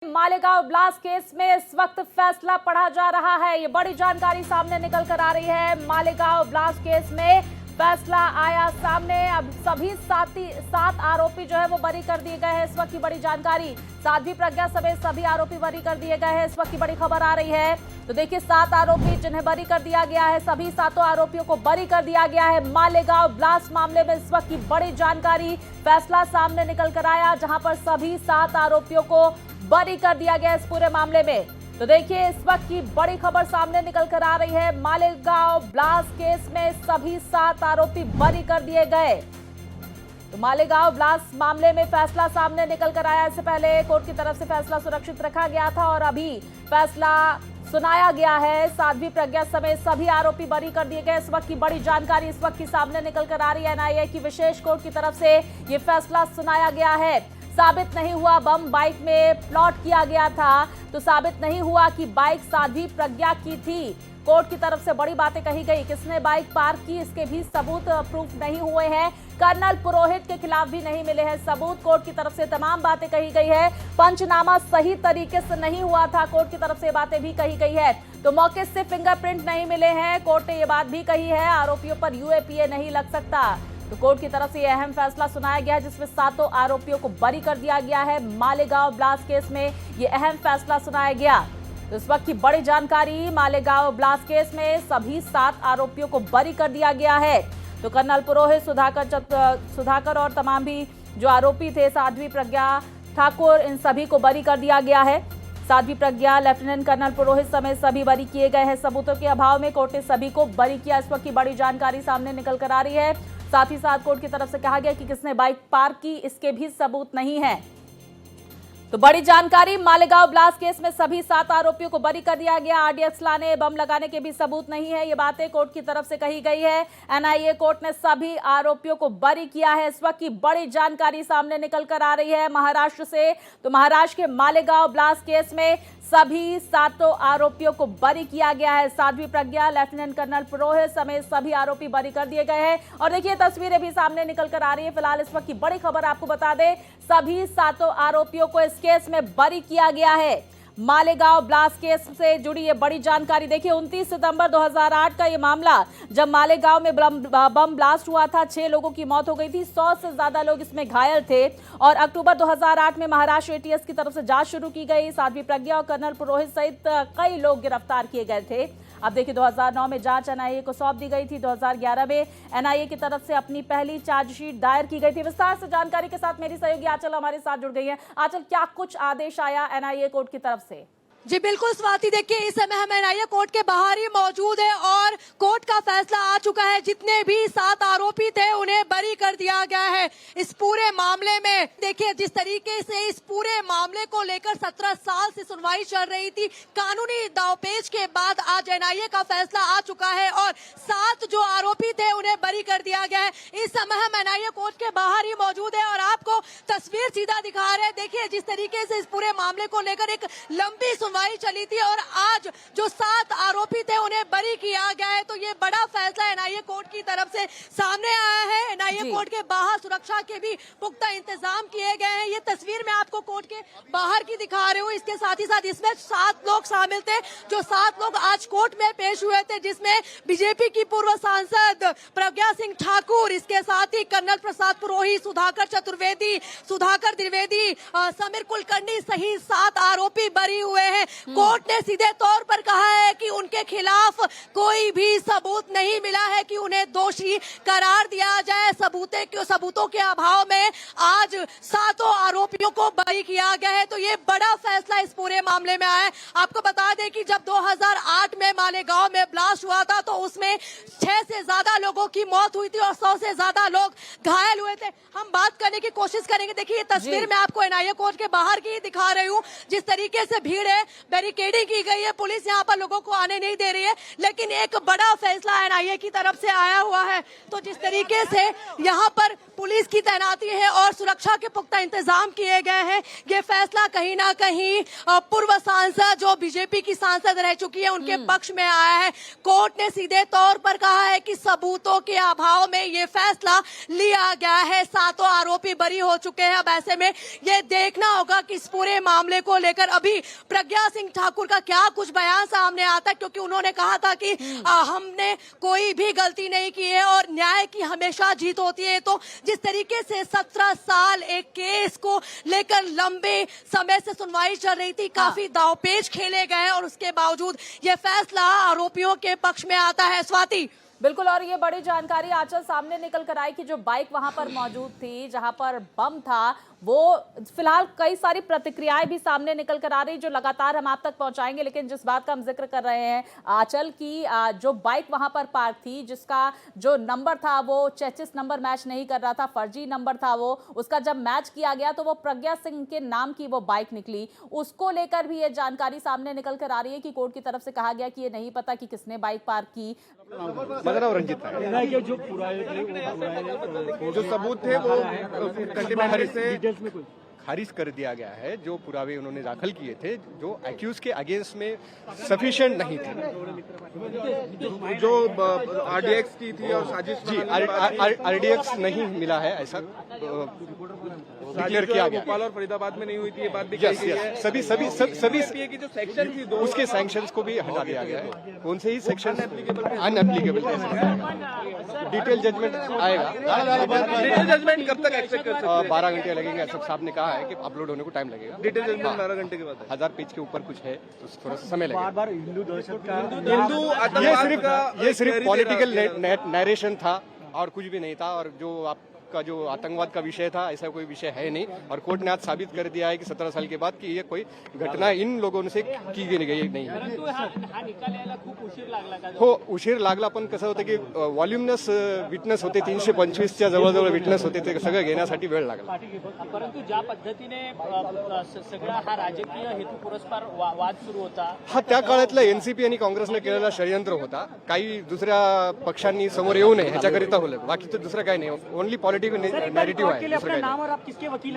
Malegaon blast case में इस वक्त फैसला पढ़ा जा रहा है। ये बड़ी जानकारी सामने निकल कर आ रही है। मालेगांव ब्लास्ट केस में फैसला आया सामने। अब सभी सात आरोपी जो है वो बरी कर दिए गए हैं। इस वक्त की बड़ी जानकारी, साध्वी प्रज्ञा समेत सभी आरोपी बरी कर दिए गए हैं। इस वक्त की बड़ी खबर आ रही है। तो देखिए, 7 आरोपी जिन्हें बरी कर दिया गया है, सभी 7 आरोपियों को बरी कर दिया गया है। मालेगांव ब्लास्ट मामले में इस वक्त की बड़ी जानकारी, फैसला सामने निकल कर आया, जहां पर सभी 7 आरोपियों को बरी कर दिया गया इस पूरे मामले में। तो देखिए, इस वक्त की बड़ी खबर सामने निकल कर आ रही है। मालेगांव ब्लास्ट केस में सभी 7 आरोपी बरी कर दिए गए। तो मालेगांव ब्लास्ट मामले में फैसला सामने निकल कर आया। इससे पहले कोर्ट की तरफ से फैसला सुरक्षित रखा गया था और अभी फैसला सुनाया गया है। साध्वी प्रज्ञा समेत सभी आरोपी बरी कर दिए गए। इस वक्त की बड़ी जानकारी इस वक्त की सामने निकल कर आ रही है। एनआईए की विशेष कोर्ट की तरफ से ये फैसला सुनाया गया है। साबित नहीं हुआ बम बाइक में प्लॉट किया गया था, तो साबित नहीं हुआ कि बाइक साध्वी प्रज्ञा की थी। कोर्ट की तरफ से बड़ी बातें कही गई। किसने बाइक पार्क की, इसके भी सबूत प्रूफ नहीं हुए हैं। कर्नल पुरोहित के खिलाफ भी नहीं मिले हैं सबूत। कोर्ट की तरफ से तमाम बातें कही गई है। पंचनामा सही तरीके से नहीं हुआ था, कोर्ट की तरफ से बातें भी कही गई है। तो मौके से फिंगरप्रिंट नहीं मिले हैं, कोर्ट ने ये बात भी कही है। आरोपियों पर यूएपीए नहीं लग सकता। तो कोर्ट की तरफ से यह अहम फैसला सुनाया गया है, जिसमें 7 आरोपियों को बरी कर दिया गया है। मालेगांव ब्लास्ट केस में यह अहम फैसला सुनाया गया। तो इस वक्त की बड़ी जानकारी, मालेगांव ब्लास्ट केस में सभी 7 आरोपियों को बरी कर दिया गया है। तो कर्नल पुरोहित, सुधाकर और तमाम भी जो आरोपी थे, साध्वी प्रज्ञा ठाकुर, इन सभी को बरी कर दिया गया है। साध्वी प्रज्ञा, लेफ्टिनेंट कर्नल पुरोहित समेत सभी बरी किए गए हैं। सबूतों के अभाव में कोर्ट ने सभी को बरी किया। इस वक्त की बड़ी जानकारी सामने निकल कर आ रही है। साथ ही साथ कोर्ट की तरफ से कहा गया कि किसने बाइक पार्क की, इसके भी सबूत नहीं है। तो बड़ी जानकारी, मालेगांव ब्लास्ट केस में सभी 7 आरोपियों को बरी कर दिया गया। आरडीएक्स लाने, बम लगाने के भी सबूत नहीं है, ये बातें कोर्ट की तरफ से कही गई है। एनआईए कोर्ट ने सभी आरोपियों को बरी किया है। इस वक्त की बड़ी जानकारी सामने निकल कर आ रही है महाराष्ट्र से। तो महाराष्ट्र के मालेगांव ब्लास्ट केस में सभी 7 आरोपियों को बरी किया गया है। साध्वी प्रज्ञा, लेफ्टिनेंट कर्नल पुरोहित समेत सभी आरोपी बरी कर दिए गए हैं। और देखिए, तस्वीरें भी सामने निकल कर आ रही है। फिलहाल इस वक्त की बड़ी खबर आपको बता दें, सभी 7 आरोपियों को इस केस में बरी किया गया है। मालेगांव ब्लास्ट केस से जुड़ी ये बड़ी जानकारी देखिए। 29 सितंबर 2008 का ये मामला, जब मालेगांव में बम ब्लास्ट हुआ था, 6 लोगों की मौत हो गई थी, 100 से ज्यादा लोग इसमें घायल थे। और अक्टूबर 2008 में महाराष्ट्र एटीएस की तरफ से जांच शुरू की गई। साध्वी प्रज्ञा और कर्नल पुरोहित सहित कई लोग गिरफ्तार किए गए थे। अब देखिए, 2009 में जांच एनआईए को सौंप दी गई थी। 2011 में एनआईए की तरफ से अपनी पहली चार्जशीट दायर की गई थी। विस्तार से जानकारी के साथ मेरी सहयोगी आंचल हमारे साथ जुड़ गई है। आंचल, क्या कुछ आदेश आया एनआईए कोर्ट की तरफ से? जी बिल्कुल स्वाति, देखिए इस समय हम एनआईए कोर्ट के बाहर ही मौजूद है और कोर्ट का फैसला आ चुका है। जितने भी 7 आरोपी थे उन्हें बरी कर दिया गया है। इस पूरे मामले में देखिए, जिस तरीके से इस पूरे मामले को लेकर 17 साल से सुनवाई चल रही थी, कानूनी दावपेच के बाद आज एनआईए का फैसला आ चुका है और 7 जो आरोपी थे उन्हें बरी कर दिया गया है। इस समय हम एनआईए कोर्ट के बाहर ही मौजूद है और आपको तस्वीर सीधा दिखा रहे हैं। देखिए, जिस तरीके से इस पूरे मामले को लेकर एक लंबी सुनवाई चली थी और आज जो 7 आरोपी थे उन्हें बरी किया गया है। तो ये बड़ा फैसला एनआईए कोर्ट की तरफ से सामने आया है। एनआईए कोर्ट के बाहर सुरक्षा के भी पुख्ता इंतजाम किए गए हैं। ये तस्वीर मैं आपको कोर्ट के बाहर की दिखा रही हूँ। इसके साथ ही साथ इसमें 7 लोग शामिल थे, जो 7 लोग आज कोर्ट में पेश हुए थे, जिसमें बीजेपी की पूर्व सांसद प्रज्ञा सिंह ठाकुर, इसके साथ ही कर्नल प्रसाद पुरोहित, सुधाकर चतुर्वेदी, सुधाकर द्विवेदी, समीर कुलकर्णी सहित 7 आरोपी बरी हुए हैं। कोर्ट ने सीधे तौर पर कहा है कि उनके खिलाफ कोई भी सबूत नहीं मिला है कि उन्हें दोषी करार दिया जाए। सबूतों के अभाव में आज 7 आरोपियों को बरी किया गया है। तो ये बड़ा फैसला इस पूरे मामले में आया है। आपको बता दें कि जब 2008 में मालेगांव में ब्लास्ट हुआ था, तो उसमें 6 से ज्यादा लोगों की मौत हुई थी और 100 से ज्यादा लोग घायल हुए थे। हम बात करने की कोशिश करेंगे। देखिए, ये तस्वीर मैं आपको एनआईए कोर्ट के बाहर की दिखा रही हूँ। जिस तरीके से भीड़ है, बैरिकेडिंग की गई है, पुलिस यहाँ पर लोगों को आने नहीं दे रही है, लेकिन एक बड़ा फैसला एनआईए की तरफ से आया हुआ है। तो जिस तरीके से यहाँ पर पुलिस की तैनाती है और सुरक्षा के पुख्ता इंतजाम किए गए हैं, ये फैसला कहीं ना कहीं पूर्व सांसद जो बीजेपी की सांसद रह चुकी है उनके पक्ष में आया है। कोर्ट ने सीधे तौर पर कहा है कि सबूतों के अभाव में ये फैसला लिया गया है। 7 आरोपी बरी हो चुके हैं। अब ऐसे में ये देखना होगा कि इस पूरे मामले को लेकर अभी प्रज्ञा सिंह ठाकुर का क्या कुछ बयान सामने आता है, क्योंकि उन्होंने कहा था कि हमने कोई भी गलती नहीं की है और न्याय की हमेशा जीत होती है। तो जिस तरीके से 17 साल एक केस को लेकर लंबे समय से सुनवाई चल रही थी, काफी दांवपेच खेले गए और उसके बावजूद ये फैसला आरोपियों के पक्ष में आता है। स्वाति, बिल्कुल, और ये बड़ी जानकारी आजकल सामने निकल कर आई कि जो बाइक वहां पर मौजूद थी जहां पर बम था, वो फिलहाल कई सारी प्रतिक्रियाएं भी सामने निकल कर आ रही जो लगातार हम आप तक पहुंचाएंगे। लेकिन जिस बात का हम जिक्र कर रहे हैं आंचल की, जो बाइक वहां पर पार्क थी जिसका जो नंबर था वो 33 नंबर मैच नहीं कर रहा था, फर्जी नंबर था वो, उसका जब मैच किया गया तो वो प्रज्ञा सिंह के नाम की वो बाइक निकली। उसको लेकर भी ये जानकारी सामने निकल कर आ रही है कि कोर्ट की तरफ से कहा गया कि ये नहीं पता कि किसने बाइक पार्क की। रंजित जो सबूत थे वो कंटेम्प्रेरी से खारिज कर दिया गया है। जो पुरावे उन्होंने दाखिल किए थे जो एक्यूज के अगेंस्ट में सफिशिएंट नहीं थे, जो आरडीएक्स की थी और साजिश, जी आरडीएक्स नहीं मिला है ऐसा डिक्लेयर किया गया। भोपाल और फरीदाबाद में नहीं हुई थी ये बात भी कही गई है। सभी की जो सेक्शन थी उसके सैंक्शंस को भी हटा दिया गया है। कौन से ही सेक्शन अनएप्लीकेबल थे। डिटेल जजमेंट आएगा। डिटेल जजमेंट कब तक एक्सपेक्ट कर सकते हैं? 12 घंटे लगेंगे ऐसा साहब ने कहा है कि अपलोड होने को टाइम लगेगा। डिटेल जजमेंट 12 घंटे के बाद 1000 पेज के ऊपर कुछ है तो थोड़ा सा समय लगेगा। बार हिंदू दहशत का ये सिर्फ पॉलिटिकल नरेशन था और कुछ भी नहीं था। और जो आपका जो आतंकवाद का विषय था ऐसा कोई विषय है नहीं। और कोर्ट ने आज साबित कर दिया है कि 17 साल के बाद कि ये कोई घटना इन लोगों से की गई नाही हो। उशीर लागला पण कसं होतं की व्हॉल्युमनस विटनेस होते, 325च्या जवळजवळ विटनेस होते, ते सगळं घेण्यासाठी वेळ लागला। परंतु ज्या पद्धतीने सगळा हा राजकीय हेतू पुरस्कार वाद सुरू होता, हा त्या काळातला एनसीपी आणि काँग्रेसने केलेला षडयंत्र होता। काही दुसऱ्या पक्षांनी समोर येऊ नये ह्याच्याकरिता होलं, बाकी तर दुसरं काही नाही। ओनली पॉलिटिकल नैरेटिव है।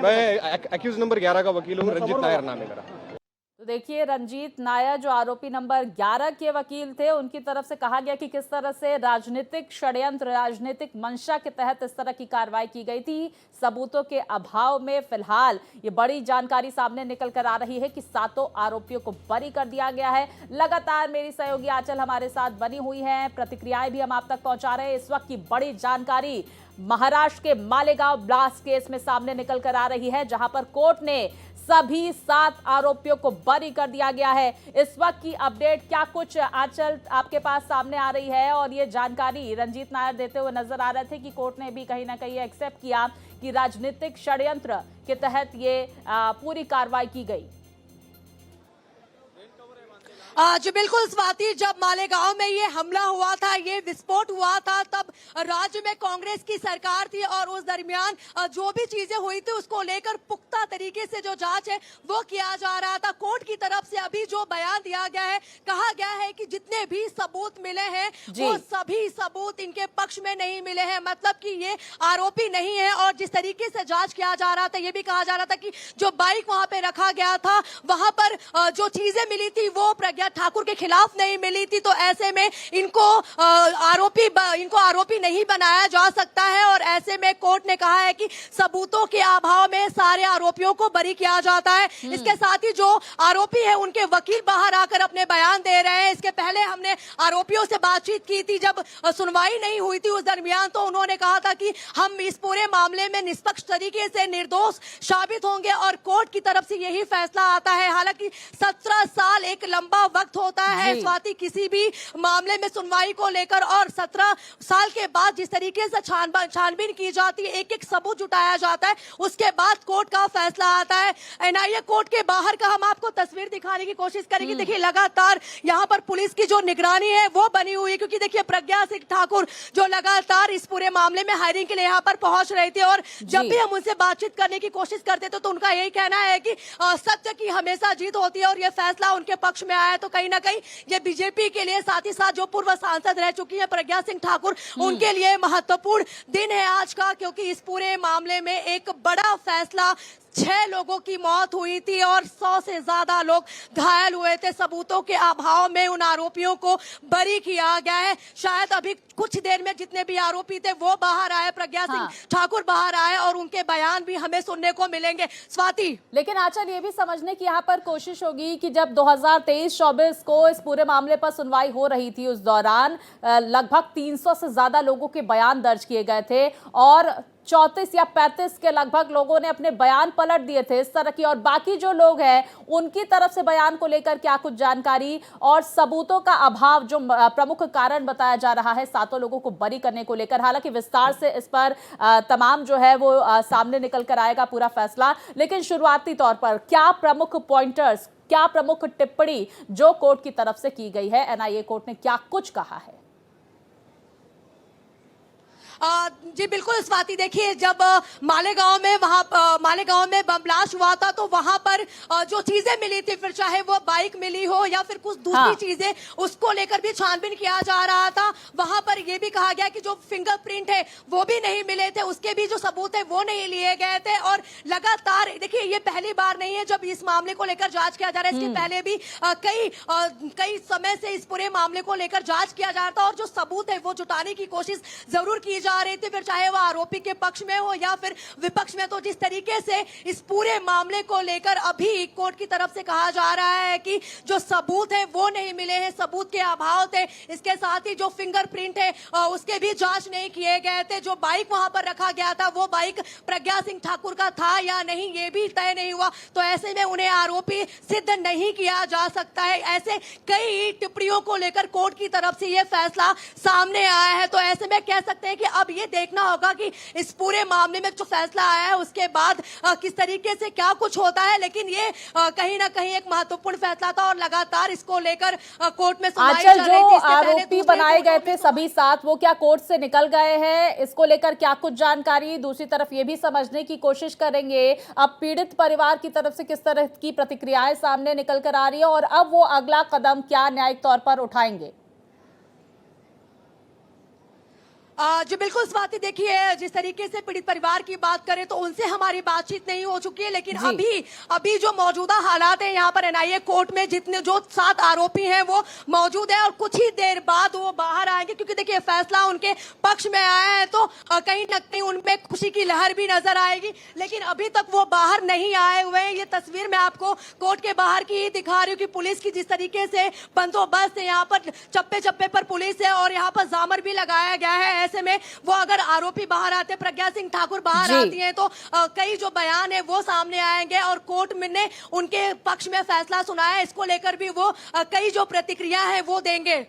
मैं एक्यूज नंबर 11 का वकील हूँ, रंजीत नायर नाम है मेरा। तो देखिए, रंजीत नायर जो आरोपी नंबर 11 के वकील थे, उनकी तरफ से कहा गया कि किस तरह से राजनीतिक षड्यंत्र, राजनीतिक मंशा के तहत इस तरह की कार्रवाई की गई थी। सबूतों के अभाव में फिलहाल ये बड़ी जानकारी सामने निकल कर आ रही है कि 7 आरोपियों को बरी कर दिया गया है। लगातार मेरी सहयोगी आंचल हमारे साथ बनी हुई है, प्रतिक्रियाएं भी हम आप तक पहुंचा रहे हैं। इस वक्त की बड़ी जानकारी महाराष्ट्र के मालेगांव ब्लास्ट केस में सामने निकल कर आ रही है, जहां पर कोर्ट ने सभी 7 आरोपियों को बरी कर दिया गया है। इस वक्त की अपडेट क्या कुछ आंचल आपके पास सामने आ रही है? और ये जानकारी रंजीत नायर देते हुए नजर आ रहे थे कि कोर्ट ने भी कहीं ना कहीं एक्सेप्ट किया कि राजनीतिक षड्यंत्र के तहत ये पूरी कार्रवाई की गई। जी बिल्कुल स्वाति, जब मालेगांव में ये हमला हुआ था, ये विस्फोट हुआ था, तब राज्य में कांग्रेस की सरकार थी और उस दरमियान जो भी चीजें हुई थी उसको लेकर पुख्ता तरीके से जो जांच है वो किया जा रहा था। कोर्ट की तरफ से अभी जो बयान दिया गया है, कहा गया है कि जितने भी सबूत मिले हैं वो सभी सबूत इनके पक्ष में नहीं मिले हैं, मतलब कि ये आरोपी नहीं है। और जिस तरीके से जांच किया जा रहा था, ये भी कहा जा रहा था कि जो बाइक वहां पे रखा गया था, वहां पर जो चीजें मिली थी वो प्रज्ञा ठाकुर के खिलाफ नहीं मिली थी। तो ऐसे में इनको आरोपी नहीं बनाया जा सकता है। और ऐसे में कोर्ट ने कहा है कि सबूतों के अभाव में सारे आरोपियों को बरी किया जाता है। इसके साथ ही जो आरोपी है उनके वकील बाहर आकर अपने बयान दे रहे हैं। इसके पहले हमने आरोपियों से बातचीत की थी, जब सुनवाई नहीं हुई थी उस दरमियान, तो उन्होंने कहा था कि हम इस पूरे मामले में निष्पक्ष तरीके से निर्दोष साबित होंगे और कोर्ट की तरफ से यही फैसला आता है। हालांकि 17 साल एक लंबा वक्त होता है स्वाति किसी भी मामले में सुनवाई को लेकर, और 17 साल के बाद जिस तरीके से छानबीन की जाती है, एक एक सबूत जुटाया जाता है, उसके बाद कोर्ट का फैसला आता है। एनआईए कोर्ट के बाहर का हम आपको तस्वीर दिखाने की कोशिश करेंगे। देखिए लगातार यहाँ पर पुलिस की जो निगरानी है वो बनी हुई है, क्योंकि देखिए प्रज्ञा सिंह ठाकुर जो लगातार इस पूरे मामले में हायरिंग के लिए यहाँ पर पहुंच रही थी, और जब भी हम उनसे बातचीत करने की कोशिश करते थे तो उनका यही कहना है कि सत्य की हमेशा जीत होती है, और ये फैसला उनके पक्ष में आया है। तो कहीं ना कहीं ये बीजेपी के लिए, साथ ही साथ जो पूर्व सांसद रह चुकी है प्रज्ञा सिंह ठाकुर, उनके लिए महत्वपूर्ण दिन है आज का, क्योंकि इस पूरे मामले में एक बड़ा फैसला, 6 लोगों की मौत हुई थी और 100 से ज्यादा लोग घायल हुए थे। सबूतों के अभाव में उन आरोपियों को बरी किया गया है। शायद अभी कुछ देर में जितने भी आरोपी थे वो बाहर आए, प्रज्ञा सिंह ठाकुर बाहर आए, और उनके बयान भी हमें सुनने को मिलेंगे। स्वाति, लेकिन आंचल ये भी समझने की यहाँ पर कोशिश होगी कि जब 2023-24 को इस पूरे मामले पर सुनवाई हो रही थी, उस दौरान लगभग 300 से ज्यादा लोगों के बयान दर्ज किए गए थे, और 34 या 35 के लगभग लोगों ने अपने बयान पलट दिए थे इस तरह की। और बाकी जो लोग हैं उनकी तरफ से बयान को लेकर क्या कुछ जानकारी और सबूतों का अभाव जो प्रमुख कारण बताया जा रहा है 7 लोगों को बरी करने को लेकर। हालांकि विस्तार से इस पर तमाम जो है वो सामने निकल कर आएगा पूरा फैसला, लेकिन शुरुआती तौर पर क्या प्रमुख पॉइंटर्स, क्या प्रमुख टिप्पणी जो कोर्ट की तरफ से की गई है, एनआईए कोर्ट ने क्या कुछ कहा है? जी बिल्कुल स्वाति, देखिए जब मालेगांव में बम ब्लास्ट हुआ था तो वहां पर जो चीजें मिली थी, फिर चाहे वो बाइक मिली हो या फिर कुछ दूसरी चीजें, उसको लेकर भी छानबीन किया जा रहा था। वहां पर ये भी कहा गया कि जो फिंगरप्रिंट है वो भी नहीं मिले थे, उसके भी जो सबूत है वो नहीं लिए गए थे। और लगातार देखिए ये पहली बार नहीं है जब इस मामले को लेकर जांच किया जा रहा है, इसके पहले भी कई समय से इस पूरे मामले को लेकर जांच किया जा रहा था, और जो सबूत है वो जुटाने की कोशिश जरूर की जा रही थी, फिर चाहे वो आरोपी के पक्ष में हो या फिर विपक्ष में। तो जिस तरीके से इस पूरे मामले को लेकर अभी कोर्ट की तरफ से कहा जा रहा है कि जो सबूत है वो नहीं मिले हैं, सबूत के अभाव थे, इसके साथ ही जो फिंगरप्रिंट है उसके भी जांच नहीं किए गए थे, जो बाइक वहां पर रखा गया था वो बाइक प्रज्ञा सिंह ठाकुर का था या नहीं ये भी तय नहीं हुआ। तो ऐसे में उन्हें आरोपी सिद्ध नहीं किया जा सकता है। ऐसे कई टिप्पणियों को लेकर कोर्ट की तरफ से ये फैसला सामने आया है। तो ऐसे में कह सकते हैं कि अब ये देखना होगा कि इस पूरे मामले में जो फैसला आया है उसके बाद किस तरीके से क्या कुछ होता है, लेकिन ये कहीं ना कहीं एक महत्वपूर्ण फैसला था, और लगातार इसको लेकर कोर्ट में सुनवाई चल रही थी। आरोपी बनाए गए थे सभी 7, वो क्या कोर्ट से निकल गए हैं? इसको लेकर क्या कुछ जानकारी? दूसरी तरफ ये भी समझने की कोशिश करेंगे अब पीड़ित परिवार की तरफ से किस तरह की प्रतिक्रियाएं सामने निकल कर आ रही है, और अब वो अगला कदम क्या न्यायिक तौर पर उठाएंगे। जी बिल्कुल स्वाति, देखिए जिस तरीके से पीड़ित परिवार की बात करें तो उनसे हमारी बातचीत नहीं हो चुकी है, लेकिन अभी जो मौजूदा हालात है यहाँ पर एनआईए कोर्ट में जितने जो 7 आरोपी हैं वो मौजूद है, और कुछ ही देर बाद वो बाहर आएंगे, क्योंकि देखिए फैसला उनके पक्ष में आया है तो कहीं न कहीं उनमें खुशी की लहर भी नजर आएगी, लेकिन अभी तक वो बाहर नहीं आए हुए हैं। ये तस्वीर मैं आपको कोर्ट के बाहर की दिखा रही हूँ कि पुलिस की जिस तरीके से बंदोबस्त है, यहाँ पर चप्पे चप्पे पर पुलिस है और यहाँ पर जामर भी लगाया गया है। ऐसे में वो अगर आरोपी बाहर आते, प्रज्ञा सिंह ठाकुर बाहर आती हैं, तो कई जो बयान है वो सामने आएंगे, और कोर्ट में ने उनके पक्ष में फैसला सुनाया, इसको लेकर भी वो कई जो प्रतिक्रिया है वो देंगे।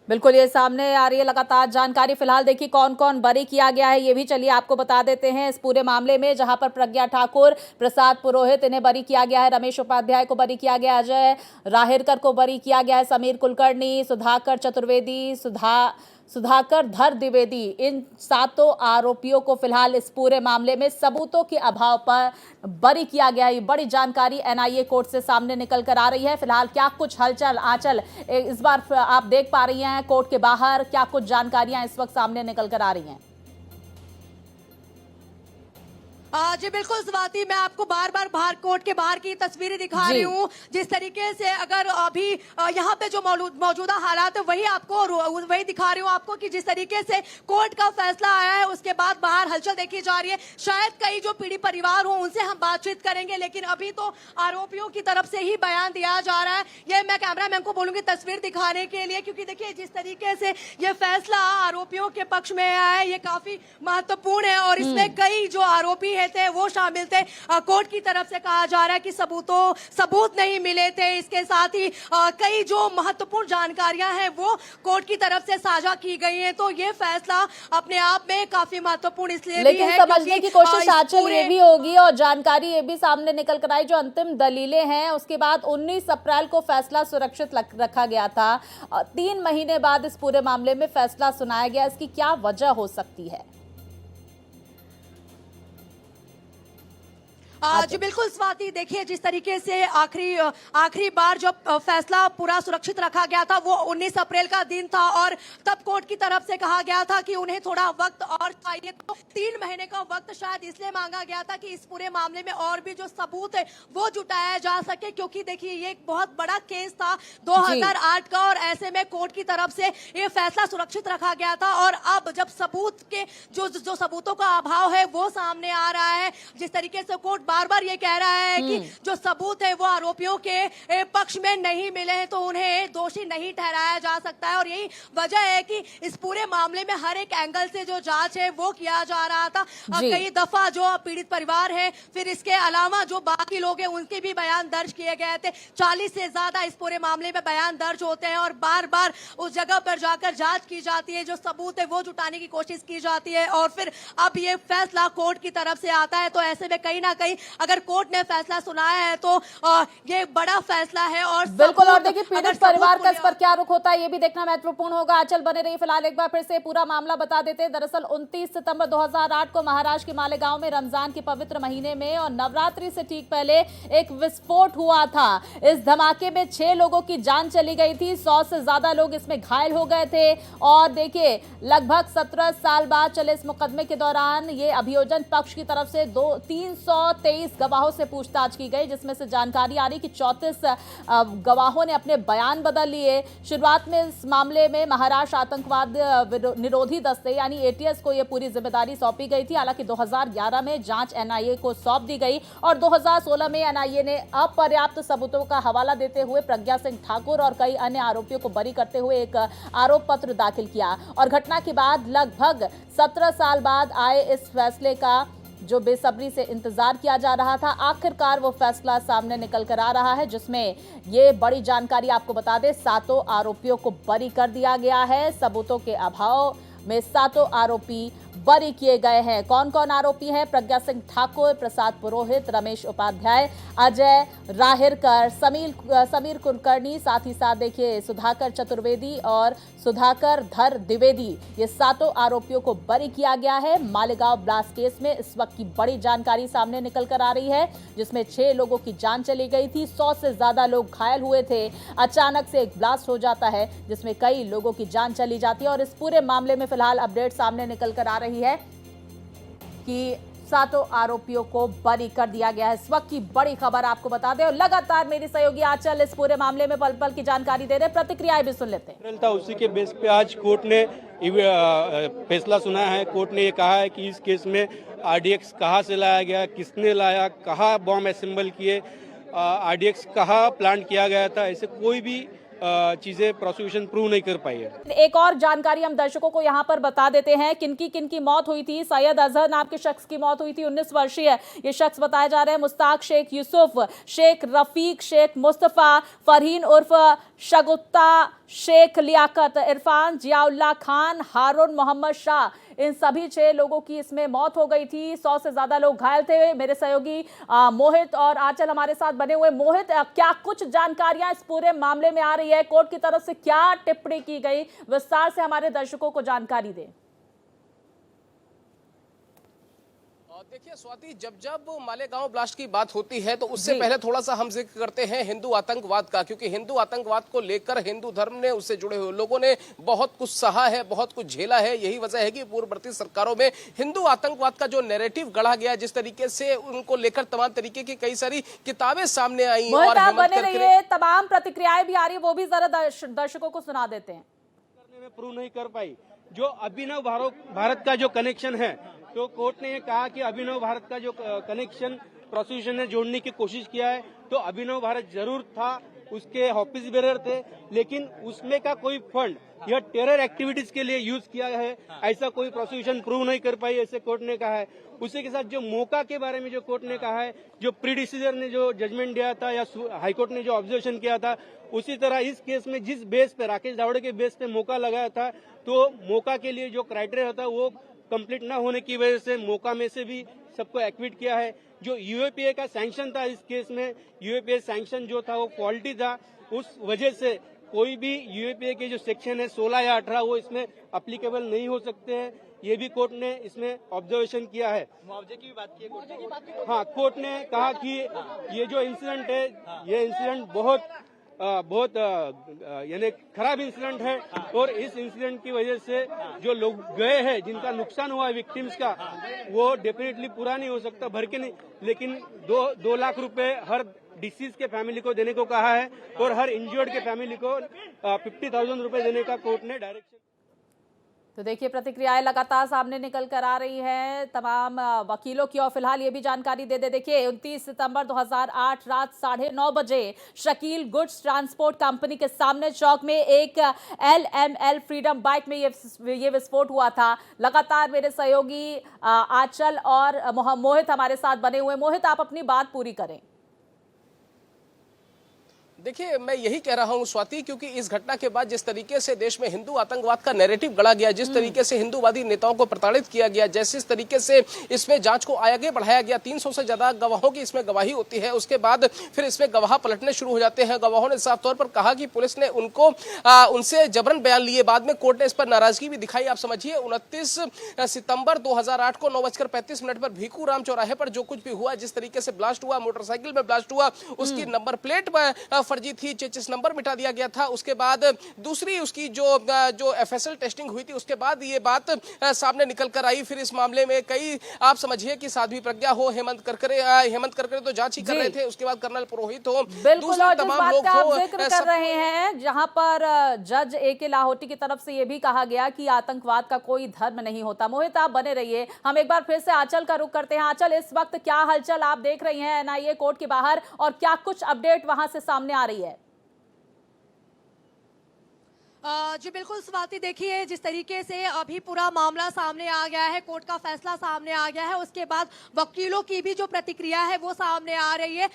बिल्कुल ये सामने आ रही है लगातार जानकारी। फिलहाल देखिए कौन कौन बरी किया गया है ये भी चलिए आपको बता देते हैं इस पूरे मामले में, जहां पर प्रज्ञा ठाकुर, प्रसाद पुरोहित इन्हें बरी किया गया है, रमेश उपाध्याय को बरी किया गया, अजय राहिरकर को बरी किया गया है, समीर कुलकर्णी, सुधाकर चतुर्वेदी, सुधाकर धर द्विवेदी, इन 7 आरोपियों को फिलहाल इस पूरे मामले में सबूतों के अभाव पर बरी किया गया है। ये बड़ी जानकारी एनआईए कोर्ट से सामने निकल कर आ रही है। फिलहाल क्या कुछ हलचल आंचल इस बार आप देख पा रही हैं कोर्ट के बाहर, क्या कुछ जानकारियां इस वक्त सामने निकल कर आ रही हैं? जी बिल्कुल स्वाति, मैं आपको बार बार कोर्ट के बाहर की तस्वीरें दिखा रही हूँ। जिस तरीके से अगर अभी यहाँ पे जो मौजूदा हालात है वही दिखा रही हूँ आपको कि जिस तरीके से कोर्ट का फैसला आया है उसके बाद बाहर हलचल देखी जा रही है। शायद कई जो पीड़ित परिवार हो उनसे हम बातचीत करेंगे, लेकिन अभी तो आरोपियों की तरफ से ही बयान दिया जा रहा है। ये मैं कैमरामैन को बोलूंगी तस्वीर दिखाने के लिए, क्योंकि देखिए जिस तरीके से ये फैसला आरोपियों के पक्ष में आया है ये काफी महत्वपूर्ण है और इसमें कई जो आरोपी थे वो शामिल थे। कोर्ट की तरफ से कहा जा रहा है कि सबूत नहीं मिले थे। इसके साथ ही कई जो महत्वपूर्ण जानकारियां हैं वो कोर्ट की तरफ से साझा की गई हैं। तो ये फैसला अपने आप में काफी महत्वपूर्ण इसलिए भी है, समझने की कोशिश आंचल ये भी होगी और जानकारी ये भी सामने निकल कर आई जो अंतिम दलीलें हैं। उसके बाद 19 अप्रैल को फैसला सुरक्षित रखा गया था। 3 महीने बाद इस पूरे मामले में फैसला सुनाया गया। इसकी क्या वजह हो सकती है? जी बिल्कुल स्वाति, देखिए जिस तरीके से आखिरी बार जब फैसला पूरा सुरक्षित रखा गया था वो 19 अप्रैल का दिन था और तब कोर्ट की तरफ से कहा गया था कि उन्हें थोड़ा वक्त और चाहिए। तो 3 महीने का वक्त शायद इसलिए मांगा गया था कि इस पूरे मामले में और भी जो सबूत है वो जुटाया जा सके, क्योंकि देखिए ये एक बहुत बड़ा केस था 2008 का और ऐसे में कोर्ट की तरफ से ये फैसला सुरक्षित रखा गया था। और अब जब सबूत के जो सबूतों का अभाव है वो सामने आ रहा है, जिस तरीके से कोर्ट बार बार ये कह रहा है कि जो सबूत है वो आरोपियों के पक्ष में नहीं मिले हैं तो उन्हें दोषी नहीं ठहराया जा सकता है। और यही वजह है कि इस पूरे मामले में हर एक एंगल से जो जांच है वो किया जा रहा था। कई दफा जो पीड़ित परिवार है, फिर इसके अलावा जो बाकी लोग हैं उनके भी बयान दर्ज किए गए थे। 40 से ज्यादा इस पूरे मामले में बयान दर्ज होते हैं और बार बार उस जगह पर जाकर जांच की जाती है, जो सबूत है वो जुटाने की कोशिश की जाती है और फिर अब ये फैसला कोर्ट की तरफ से आता है। तो ऐसे में कहीं ना कहीं अगर कोर्ट ने फैसला सुनाया है तो ये बड़ा फैसला है। और बिल्कुल, और देखिए पीड़ित परिवार का इस पर क्या रुख होता है ये भी देखना महत्वपूर्ण होगा। आंचल बने रही, फिलहाल एक बार फिर से पूरा मामला बता देते हैं। दरअसल 29 सितंबर 2008 को महाराष्ट्र के मालेगांव में रमजान के पवित्र महीने में और नवरात्रि से ठीक पहले एक विस्फोट हुआ था। इस धमाके में 6 लोगों की जान चली गई थी, 100 से ज्यादा लोग इसमें घायल हो गए थे। और देखिए लगभग 17 साल बाद चले इस मुकदमे के दौरान ये अभियोजन पक्ष की तरफ से 323 गवाहों से पूछताछ की गई, जिसमें से जानकारी आ रही कि 34 गवाहों ने अपने बयान बदल लिए। शुरुआत में इस मामले में महाराष्ट्र आतंकवाद निरोधी दस्ते यानी एटीएस को यह पूरी जिम्मेदारी सौंपी गई थी। हालांकि 2011 में जांच एनआईए को सौंप दी गई और 2016 में एनआईए ने अपर्याप्त सबूतों का हवाला देते हुए प्रज्ञा सिंह ठाकुर और कई अन्य आरोपियों को बरी करते हुए एक आरोप पत्र दाखिल किया। और घटना के बाद लगभग 17 साल बाद आए इस फैसले का जो बेसब्री से इंतजार किया जा रहा था, आखिरकार वो फैसला सामने निकल कर आ रहा है, जिसमें ये बड़ी जानकारी आपको बता दें, 7 आरोपियों को बरी कर दिया गया है। सबूतों के अभाव में 7 आरोपी बरी किए गए हैं। कौन कौन आरोपी हैं? प्रज्ञा सिंह ठाकुर, प्रसाद पुरोहित, रमेश उपाध्याय, अजय राहिरकर, समीर कुलकर्णी, साथ ही साथ देखिए सुधाकर चतुर्वेदी और सुधाकर धर द्विवेदी, ये 7 आरोपियों को बरी किया गया है। मालेगांव ब्लास्ट केस में इस वक्त की बड़ी जानकारी सामने निकल कर आ रही है, जिसमें 6 लोगों की जान चली गई थी, 100 से ज्यादा लोग घायल हुए थे। अचानक से एक ब्लास्ट हो जाता है जिसमें कई लोगों की जान चली जाती है और इस पूरे मामले में फिलहाल अपडेट सामने निकल कर आ रही है कि 7 आरोपियों को बरी कर दिया गया है। इस वक्त की बड़ी खबर आपको बता दें और लगातार मेरी सहयोगी आंचल इस पूरे मामले में पल पल की जानकारी दे रहे, प्रतिक्रियाएं भी सुन लेते हैं। था उसी के बेस पे आज कोर्ट ने फैसला सुनाया है। कोर्ट ने ये कहा है कि इस केस में आरडीएक्स कहाँ से लाया गया, किसने लाया, कहाँ बॉम्ब असेंबल किए, आरडीएक्स कहाँ प्लांट किया गया था, ऐसे कोई भी चीजें प्रोसिक्यूशन प्रूव नहीं कर पाई है। एक और जानकारी हम दर्शकों को यहाँ पर बता देते हैं, किनकी मौत हुई थी। सैयद अजहर नाम के शख्स की मौत हुई थी, 19 वर्षीय ये शख्स बताया जा रहा है। मुस्ताक शेख यूसुफ, शेख रफीक, शेख मुस्तफा, फरहीन उर्फ शगुफ्ता, शेख लियाकत, इरफान, जियाउल्लाह खान, हारून मोहम्मद शाह, इन सभी 6 लोगों की इसमें मौत हो गई थी। 100 से ज्यादा लोग घायल थे। मेरे सहयोगी मोहित और आंचल हमारे साथ बने हुए। मोहित, क्या कुछ जानकारियां इस पूरे मामले में आ रही है? कोर्ट की तरफ से क्या टिप्पणी की गई, विस्तार से हमारे दर्शकों को जानकारी दें। देखिए स्वाति, जब मालेगांव ब्लास्ट की बात होती है तो उससे पहले थोड़ा सा हम जिक्र करते हैं हिंदू आतंकवाद का, क्योंकि हिंदू आतंकवाद को लेकर हिंदू धर्म ने, उससे जुड़े हुए लोगों ने बहुत कुछ सहा है, बहुत कुछ झेला है। यही वजह है कि पूर्ववर्ती सरकारों में हिंदू आतंकवाद का जो नैरेटिव गढ़ा गया, जिस तरीके से उनको लेकर तमाम तरीके की कई सारी किताबें सामने आई और बने रहिए, तमाम प्रतिक्रियाएं भी आ रही है, वो भी जरा दर्शकों को सुना देते हैं। करने में प्रूव नहीं कर पाई। जो अभिनव भारत का जो कनेक्शन है, तो कोर्ट ने ये कहा कि अभिनव भारत का जो कनेक्शन प्रोसिक्यूशन ने जोड़ने की कोशिश किया है, तो अभिनव भारत जरूर था। उसके ऑफिस बेरर थे, लेकिन उसमें का कोई फंड यह टेरर एक्टिविटीज के लिए यूज किया है, ऐसा कोई प्रोसिक्यूशन प्रूव नहीं कर पाई, ऐसे कोर्ट ने कहा है। उसी के साथ जो मौका के बारे में जो कोर्ट ने कहा है, जो प्री डिसीजर ने जो जजमेंट दिया था या हाईकोर्ट ने जो ऑब्जर्वेशन किया था, उसी तरह इस केस में जिस बेस पे राकेश धावड़े के बेस पे मौका लगाया था, तो मौका के लिए जो क्राइटेरिया होता है वो कंप्लीट न होने की वजह से मौका में से भी सबको एक्विट किया है। जो यूएपीए का सैंक्शन था इस केस में, यूएपीए सैंक्शन जो था वो फॉल्टी था, उस वजह से कोई भी यूएपीए के जो सेक्शन है 16 या 18 वो इसमें अप्लीकेबल नहीं हो सकते हैं। ये भी कोर्ट ने इसमें ऑब्जर्वेशन किया है। मुआवजे की भी बात की है। हाँ, कोर्ट ने कहा कि ये जो इंसिडेंट है, ये इंसिडेंट बहुत यानी खराब इंसिडेंट है, और इस इंसिडेंट की वजह से जो लोग गए हैं, जिनका नुकसान हुआ है विक्टिम्स का, वो डेफिनेटली पूरा नहीं हो सकता, भर के नहीं, लेकिन 2 लाख रुपए हर डिसीज के फैमिली को देने को कहा है, और हर इंजर्ड के फैमिली को 50,000 रुपए देने का कोर्ट ने डायरेक्शन। तो देखिए, प्रतिक्रियाएं लगातार सामने निकल कर आ रही हैं तमाम वकीलों की। और फिलहाल ये भी जानकारी दे दे, देखिए 29 सितंबर 2008 रात 9:30 बजे शकील गुड्स ट्रांसपोर्ट कंपनी के सामने चौक में एक LML फ्रीडम बाइक में ये विस्फोट हुआ था। लगातार मेरे सहयोगी आंचल और मोहित हमारे साथ बने हुए। मोहित, आप अपनी बात पूरी करें। देखिए, मैं यही कह रहा हूं स्वाति, क्योंकि इस घटना के बाद जिस तरीके से देश में हिंदू आतंकवाद का नैरेटिव गढ़ा गया, जिस तरीके से हिंदूवादी नेताओं को प्रताड़ित किया गया, जैसे इस तरीके से इसमें जांच को आगे बढ़ाया गया, 300 से ज्यादा गवाहों की इसमें गवाही होती है, उसके बाद फिर इसमें गवाह पलटने शुरू हो जाते हैं। गवाहों ने साफ तौर पर कहा कि पुलिस ने उनसे जबरन बयान लिए। बाद में कोर्ट ने इस पर नाराजगी भी दिखाई। आप समझिए, 29 सितंबर 2008 को 9:35 पर भीखू राम चौराहे पर जो कुछ भी हुआ, जिस तरीके से ब्लास्ट हुआ, मोटरसाइकिल में ब्लास्ट हुआ, उसकी नंबर प्लेट फर्जी थी, चेचिस नंबर मिटा दिया गया था। उसके बाद दूसरी उसकी जो FSL टेस्टिंग हुई थी, उसके बाद ये बात सामने निकल कर आई। फिर इस मामले में कई, आप समझिए कि साध्वी प्रज्ञा हो, हेमंत करकरे तो जांच ही कर रहे थे, उसके बाद कर्नल पुरोहित हो, बिल्कुल, और जिस बात का आप जिक्र कर सब रहे हैं, जहां पर जज AK लाहौटी की तरफ से यह भी कहा गया कि आतंकवाद का कोई धर्म नहीं होता। मोहित, आप बने रहिए। हम एक बार फिर से आंचल का रुख करते हैं। आंचल, इस वक्त क्या हलचल आप देख रही हैं NIA कोर्ट के बाहर, और क्या कुछ अपडेट वहां से सामने आ रही है? जी बिल्कुल स्वाति, देखिए जिस तरीके से अभी पूरा मामला सामने आ गया है, कोर्ट का फैसला सामने आ गया है, उसके बाद वकीलों की भी जो प्रतिक्रिया है वो सामने आ रही है।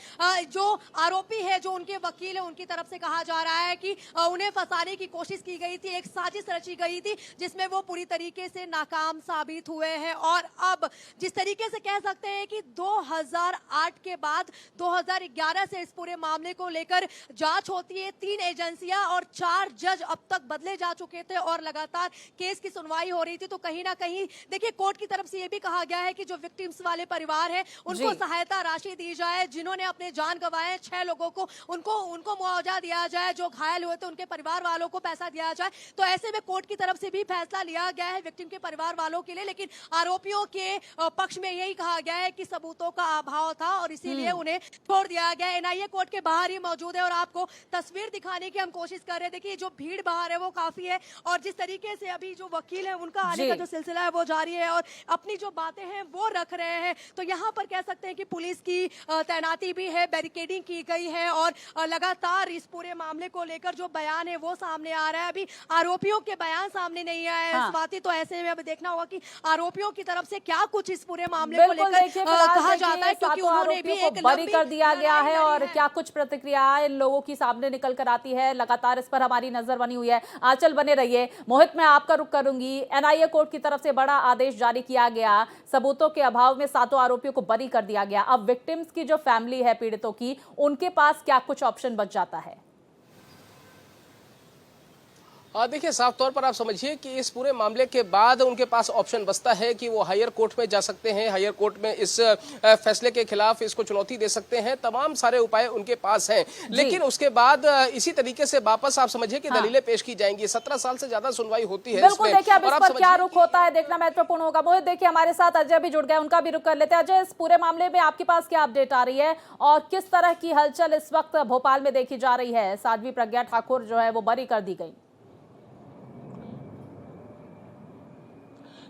जो आरोपी है, जो उनके वकील है, उनकी तरफ से कहा जा रहा है कि उन्हें फंसाने की कोशिश की गई थी, एक साजिश रची गई थी, जिसमें वो पूरी तरीके से नाकाम साबित हुए हैं। और अब जिस तरीके से कह सकते हैं कि 2008 के बाद 2011 से इस पूरे मामले को लेकर जांच होती है, 3 एजेंसियां और 4 जज अब तक बदले जा चुके थे और लगातार केस की सुनवाई हो रही थी। तो कहीं ना कहीं देखिए, कोर्ट की तरफ से यह भी कहा गया है कि जो विक्टिम्स वाले परिवार है, उनको सहायता राशि दी जाए, जिन्होंने अपने जान गंवाए 6 लोगों को, उनको मुआवजा दिया जाए, जो घायल हुए थे उनके परिवार वालों को पैसा दिया जाए। तो ऐसे में कोर्ट की तरफ से भी फैसला लिया गया है विक्टिम के परिवार वालों के लिए। लेकिन आरोपियों के पक्ष में यही कहा गया है कि सबूतों का अभाव था और इसीलिए उन्हें छोड़ दिया गया। NIA कोर्ट के बाहर ही मौजूद है और आपको तस्वीर दिखाने की हम कोशिश कर रहे हैं। देखिए, जो भीड़ बाहर है वो काफी है, और जिस तरीके से अभी जो वकील है उनका आने का जो सिलसिला है वो जारी है और अपनी जो बातें हैं वो रख रहे हैं। तो यहाँ पर कह सकते हैं कि पुलिस की तैनाती भी है, बैरिकेडिंग की गई है, और लगातार इस पूरे मामले को लेकर जो बयान है वो सामने आ रहा है। अभी आरोपियों के बयान सामने नहीं आए हैं स्वाति, तो ऐसे में अब देखना होगा कि आरोपियों की तरफ से क्या कुछ इस पूरे मामले को लेकर कहा जाता है, क्योंकि उन्होंने भी एक बरी कर दिया गया है, और क्या कुछ प्रतिक्रियाएं लोगों की सामने निकल कर आती है। लगातार इस पर हमारी नजर बनी हुई है। आंचल, बने रहिए। मोहित, मैं आपका रुख करूंगी। NIA कोर्ट की तरफ से बड़ा आदेश जारी किया गया, सबूतों के अभाव में 7 आरोपियों को बरी कर दिया गया। अब विक्टिम्स की जो फैमिली है, पीड़ितों की, उनके पास क्या कुछ ऑप्शन बच जाता है? देखिए, साफ तौर पर आप समझिए कि इस पूरे मामले के बाद उनके पास ऑप्शन बचता है कि वो हायर कोर्ट में जा सकते हैं, हायर कोर्ट में इस फैसले के खिलाफ इसको चुनौती दे सकते हैं। तमाम सारे उपाय उनके पास हैं, लेकिन उसके बाद इसी तरीके से वापस आप समझिए कि दलीलें पेश की जाएंगी। 17 साल से ज्यादा सुनवाई होती है। बिल्कुल, देखिए अब इस पर क्या रुख होता है देखना महत्वपूर्ण होगा। मोहित, देखिए हमारे साथ अजय भी जुड़ गए, उनका भी रुख कर लेते हैं। अजय, इस पूरे मामले में आपके पास क्या अपडेट आ रही है और किस तरह की हलचल इस वक्त भोपाल में देखी जा रही है? साध्वी प्रज्ञा ठाकुर जो है वो बरी कर दी गई।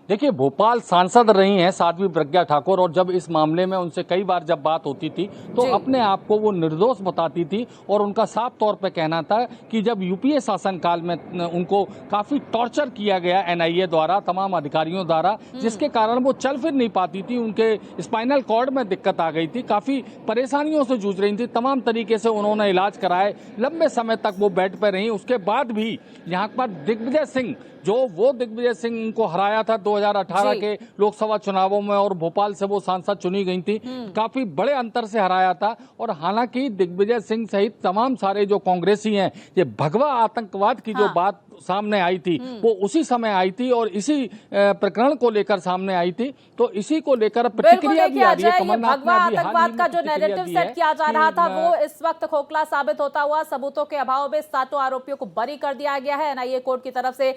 देखिए, भोपाल सांसद रही हैं साध्वी प्रज्ञा ठाकुर, और जब इस मामले में उनसे कई बार जब बात होती थी तो जी। अपने आप को वो निर्दोष बताती थी, और उनका साफ तौर पे कहना था कि जब यूपीए शासनकाल में उनको काफी टॉर्चर किया गया एनआईए द्वारा, तमाम अधिकारियों द्वारा, जिसके कारण वो चल फिर नहीं पाती थी, उनके स्पाइनल कॉर्ड में दिक्कत आ गई थी, काफी परेशानियों से जूझ रही थी, तमाम तरीके से उन्होंने इलाज कराए, लंबे समय तक वो बेड पर रही। उसके बाद भी यहाँ पर दिग्विजय सिंह, दिग्विजय सिंह उनको हराया था 2018 जी। के लोकसभा चुनावों में, और भोपाल से वो सांसद चुनी गई थी, काफी बड़े अंतर से हराया था। और हालांकि दिग्विजय सिंह सहित तमाम सारे जो कांग्रेसी हैं, ये भगवा आतंकवाद की जो बात सामने आई थी वो उसी समय आई थी, और इसी प्रकरण को लेकर सामने आई थी, तो इसी को लेकर बिल्कुल प्रतिक्रिया भी देखिए आ रही है। अजय, ये कमलनाथ ने भगवा अभी हाल ही आतंकवाद में का जो प्रतिक्रिया नैरेटिव दी सेट है किया जा रहा कि, था वो इस वक्त खोखला साबित होता हुआ, सबूतों के अभाव में सातों आरोपियों को बरी कर दिया गया है। एनआईए कोर्ट की तरफ से